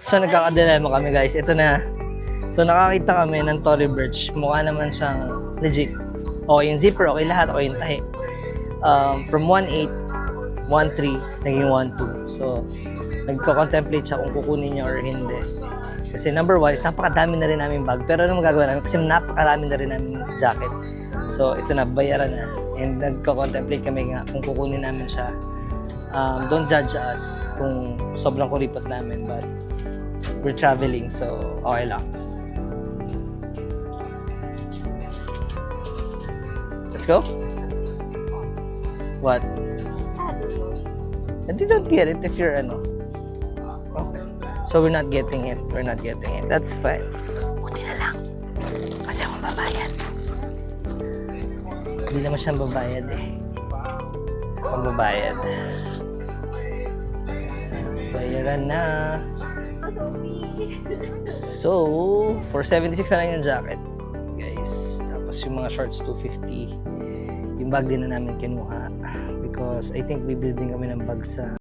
So, nagkakadilema kami guys. Ito na. So, nakakita kami ng Tory Burch. Mukha naman siyang legit. Okay yung zipper, okay lahat, okay yung tahi. From 1.8, 1.3, naging 1.2. So, nagko-contemplate siya kung kukunin niya or hindi. Kasi number one is napakadami na rin namin bag. Pero ano magagawa namin? Kasi napakarami na rin namin jacket. So, ito na, bayaran na. And nagko-contemplate kami nga kung kukunin namin siya. Don't judge us kung sobrang kuripot namin. But we're traveling, so okay lang. Let's go? What? And you don't get it if you're ano. Okay. So we're not getting it. We're not getting it. That's fine. Buti na lang. Kasi akong babayad. Hindi naman siyang babayad eh. Akong babayad. Bayaran na. So, for 76 na lang yung jacket. Guys. Tapos yung mga shorts, 250. Yung bag din na namin kinuha. Because I think bibuilding kami ng bag sa